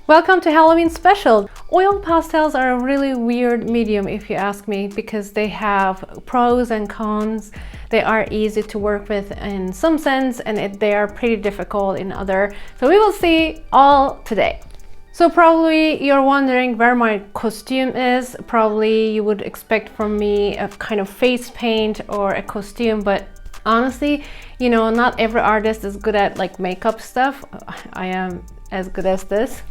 Welcome to Halloween special. Oil pastels are a really weird medium if you ask me, because they have pros and cons. They are easy to work with in some sense, and they are pretty difficult in other. So we will see all today. So probably you're wondering where my costume is. Probably you would expect from me a kind of face paint or a costume, but honestly, you know, not every artist is good at like makeup stuff. I am as good as this,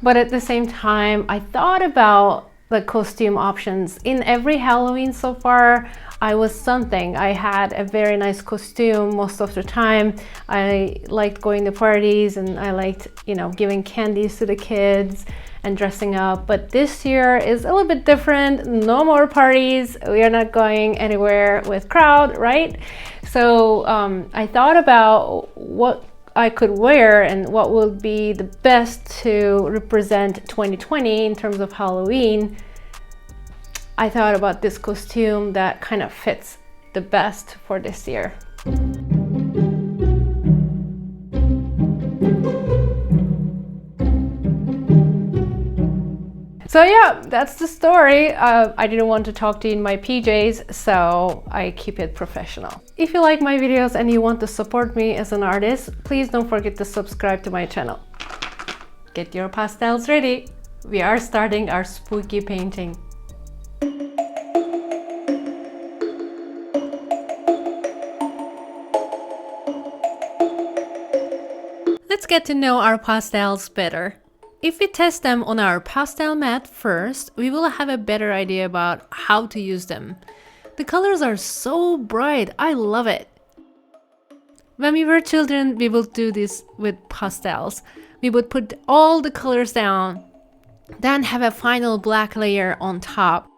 but at the same time, I thought about the costume options. In every Halloween so far, I was something. I had a very nice costume most of the time. I liked going to parties, and I liked, you know, giving candies to the kids and dressing up. But this year is a little bit different. No more parties. We are not going anywhere with crowd, right? So I thought about what I could wear and what would be the best to represent 2020 in terms of Halloween. I thought about this costume that kind of fits the best for this year. So yeah, that's the story. I didn't want to talk to you in my PJs, so I keep it professional. If you like my videos and you want to support me as an artist, please don't forget to subscribe to my channel. Get your pastels ready. We are starting our spooky painting. Let's get to know our pastels better. If we test them on our pastel mat first, we will have a better idea about how to use them. The colors are so bright, I love it. When we were children, we would do this with pastels. We would put all the colors down, then have a final black layer on top.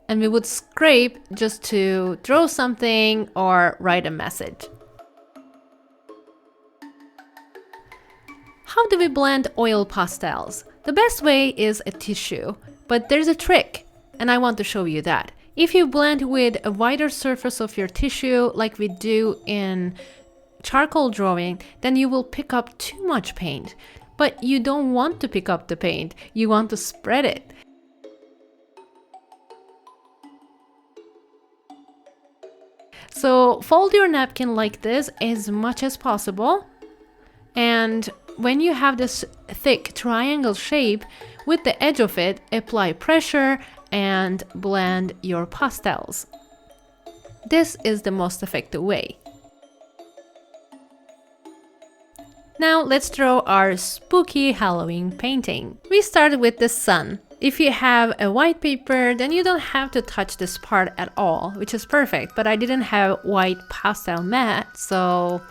And we would scrape just to draw something or write a message. How do we blend oil pastels? The best way is a tissue, but there's a trick, and I want to show you that. If you blend with a wider surface of your tissue, like we do in charcoal drawing, then you will pick up too much paint. But you don't want to pick up the paint, you want to spread it. So fold your napkin like this as much as possible, and when you have this thick triangle shape, with the edge of it, apply pressure and blend your pastels. This is the most effective way. Now let's draw our spooky Halloween painting. We started with the sun. If you have a white paper, then you don't have to touch this part at all, which is perfect, but I didn't have white pastel mat, so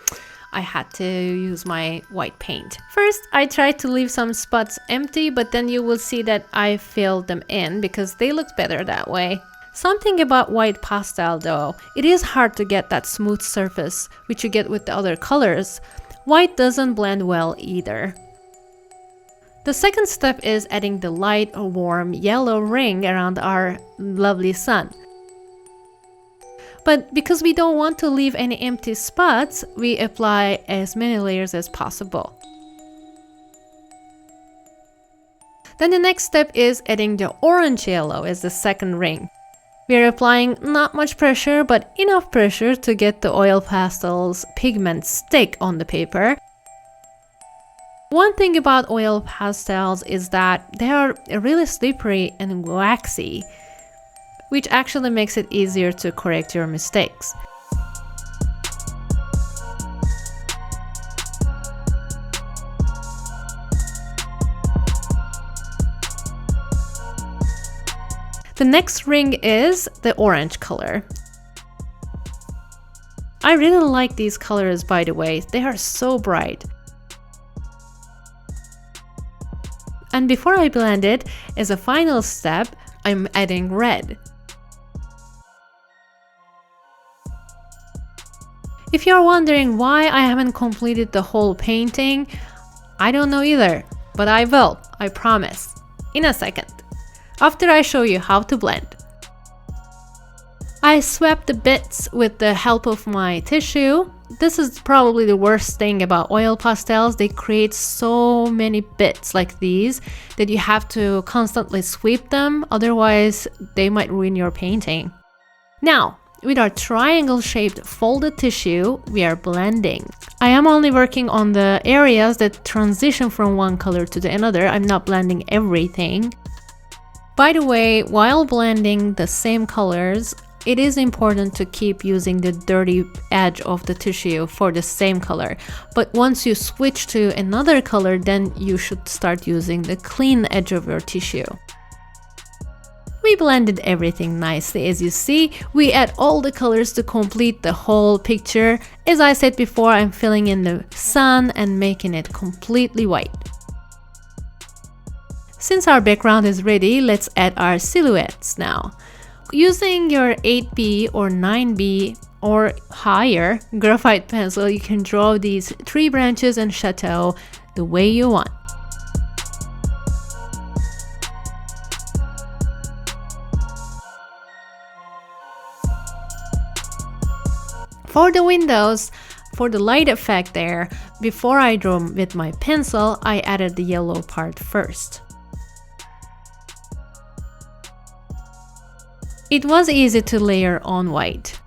I had to use my white paint. First, I tried to leave some spots empty, but then you will see that I filled them in because they look better that way. Something about white pastel though, it is hard to get that smooth surface which you get with the other colors. White doesn't blend well either. The second step is adding the light or warm yellow ring around our lovely sun. But because we don't want to leave any empty spots, we apply as many layers as possible. Then the next step is adding the orange yellow as the second ring. We are applying not much pressure, but enough pressure to get the oil pastels pigment stick on the paper. One thing about oil pastels is that they are really slippery and waxy, which actually makes it easier to correct your mistakes. The next ring is the orange color. I really like these colors, by the way, they are so bright. And before I blend it, as a final step, I'm adding red. If you're wondering why I haven't completed the whole painting, I don't know either, but I will, I promise, in a second, after I show you how to blend. I swept the bits with the help of my tissue this is probably the worst thing about oil pastels. They create so many bits like these that you have to constantly sweep them, otherwise they might ruin your painting. Now, with our triangle-shaped folded tissue, we are blending. I am only working on the areas that transition from one color to the another. I'm not blending everything. By the way, while blending the same colors, it is important to keep using the dirty edge of the tissue for the same color. But once you switch to another color, then you should start using the clean edge of your tissue. We blended everything nicely. As you see, we add all the colors to complete the whole picture. As I said before, I'm filling in the sun and making it completely white. Since our background is ready, let's add our silhouettes now. Using your 8B or 9B or higher graphite pencil, you can draw these tree branches and chateau the way you want. For the windows, for the light effect there, before I drew with my pencil, I added the yellow part first. It was easy to layer on white.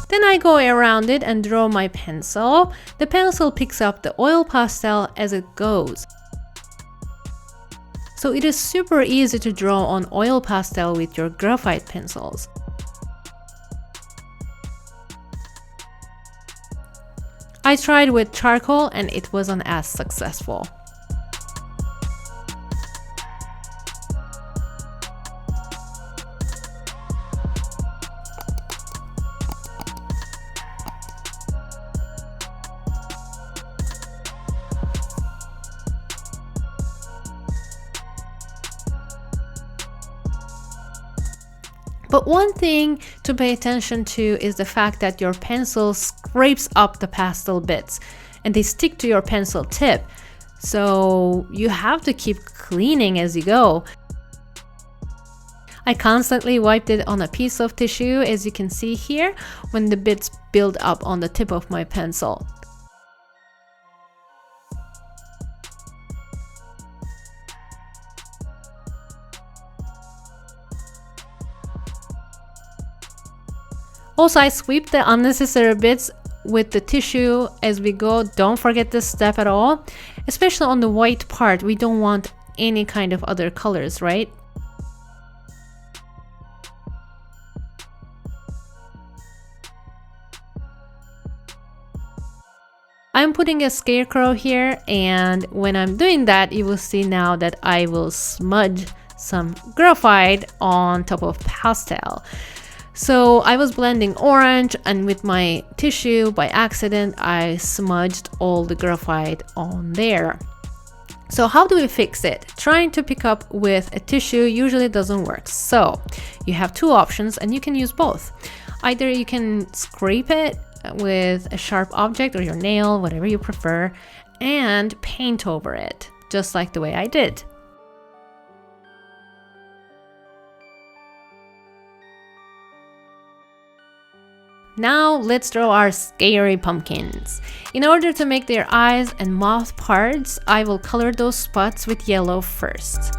Then I go around it and draw my pencil. The pencil picks up the oil pastel as it goes. So it is super easy to draw on oil pastel with your graphite pencils. I tried with charcoal and it wasn't as successful. But one thing to pay attention to is the fact that your pencil scrapes up the pastel bits and they stick to your pencil tip. So you have to keep cleaning as you go. I constantly wiped it on a piece of tissue, as you can see here, when the bits build up on the tip of my pencil. Also, I sweep the unnecessary bits with the tissue as we go. Don't forget this step at all, especially on the white part. We don't want any kind of other colors, right? I'm putting a scarecrow here, and when I'm doing that, you will see now that I will smudge some graphite on top of pastel. So I was blending orange, and with my tissue, by accident, I smudged all the graphite on there. So how do we fix it? Trying to pick up with a tissue usually doesn't work. So you have two options, and you can use both. Either you can scrape it with a sharp object or your nail, whatever you prefer, and paint over it, just like the way I did. Now let's draw our scary pumpkins. In order to make their eyes and mouth parts, I will color those spots with yellow first.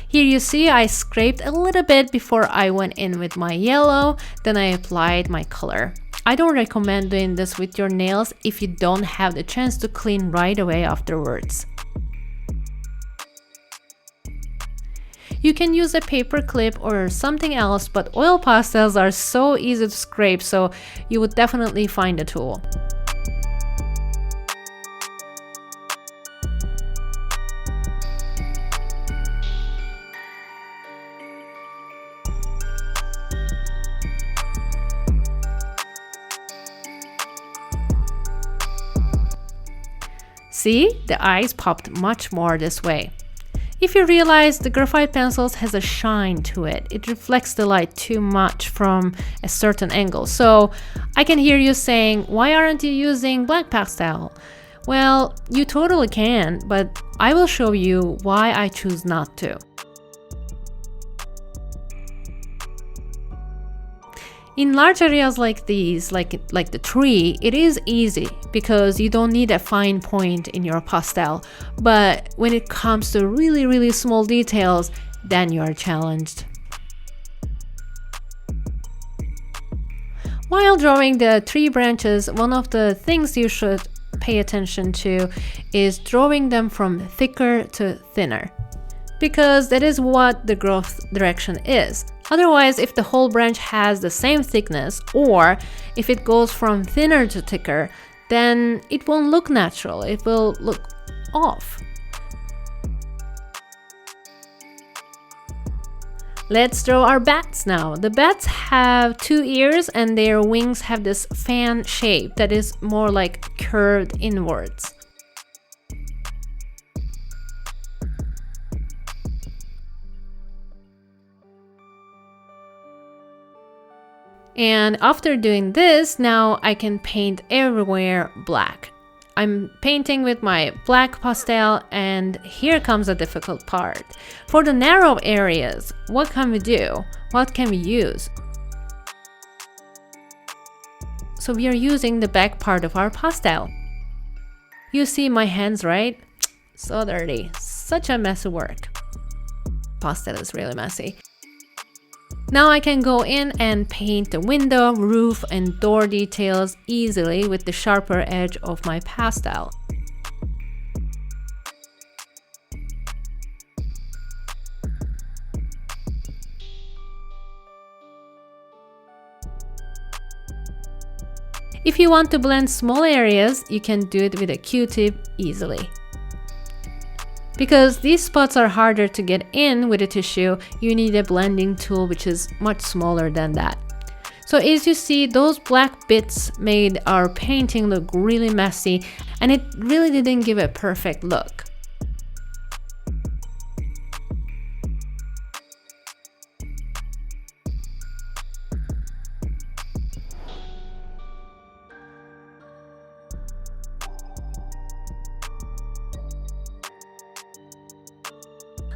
Here you see I scraped a little bit before I went in with my yellow, then I applied my color. I don't recommend doing this with your nails if you don't have the chance to clean right away afterwards. You can use a paper clip or something else, but oil pastels are so easy to scrape, so you would definitely find a tool. See, the eyes popped much more this way. If you realize the graphite pencils has a shine to it, it reflects the light too much from a certain angle. So I can hear you saying, why aren't you using black pastel? Well, you totally can, but I will show you why I choose not to. In large areas like these, like the tree, it is easy because you don't need a fine point in your pastel. But when it comes to really small details, then you are challenged. While drawing the tree branches, one of the things you should pay attention to is drawing them from thicker to thinner, because that is what the growth direction is. Otherwise, if the whole branch has the same thickness, or if it goes from thinner to thicker, then it won't look natural, it will look off. Let's draw our bats now. The bats have 2 ears and their wings have this fan shape that is more like curved inwards. And after doing this, now I can paint everywhere black. I'm painting with my black pastel, and here comes the difficult part. For the narrow areas, what can we do? What can we use? So we are using the back part of our pastel. You see my hands, right? So dirty, such a messy work. Pastel is really messy. Now I can go in and paint the window, roof, and door details easily with the sharper edge of my pastel. If you want to blend small areas, you can do it with a Q-tip easily. Because these spots are harder to get in with a tissue, you need a blending tool which is much smaller than that. So as you see, those black bits made our painting look really messy, and it really didn't give a perfect look.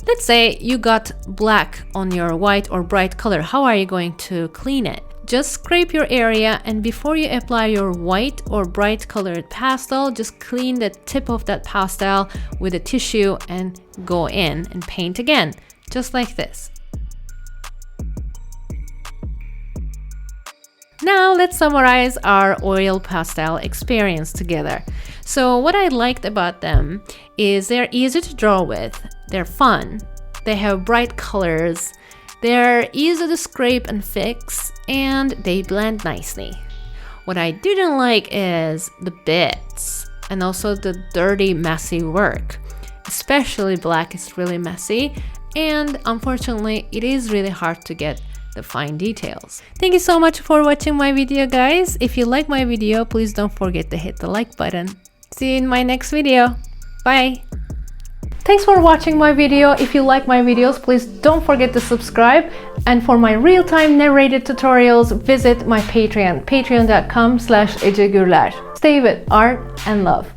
Let's say you got black on your white or bright color. How are you going to clean it? Just scrape your area, and before you apply your white or bright colored pastel, just clean the tip of that pastel with a tissue and go in and paint again, just like this. Now let's summarize our oil pastel experience together. So what I liked about them is they're easy to draw with, they're fun, they have bright colors, they're easy to scrape and fix, and they blend nicely. What I didn't like is the bits and also the dirty, messy work. Especially black is really messy, and unfortunately it is really hard to get the fine details. Thank you so much for watching my video, guys. If you like my video, please don't forget to hit the like button. See you in my next video. Bye. Thanks for watching my video. If you like my videos, please don't forget to subscribe. And for my real-time narrated tutorials, visit my Patreon, patreon.com/Ece Gurler. Stay with art and love.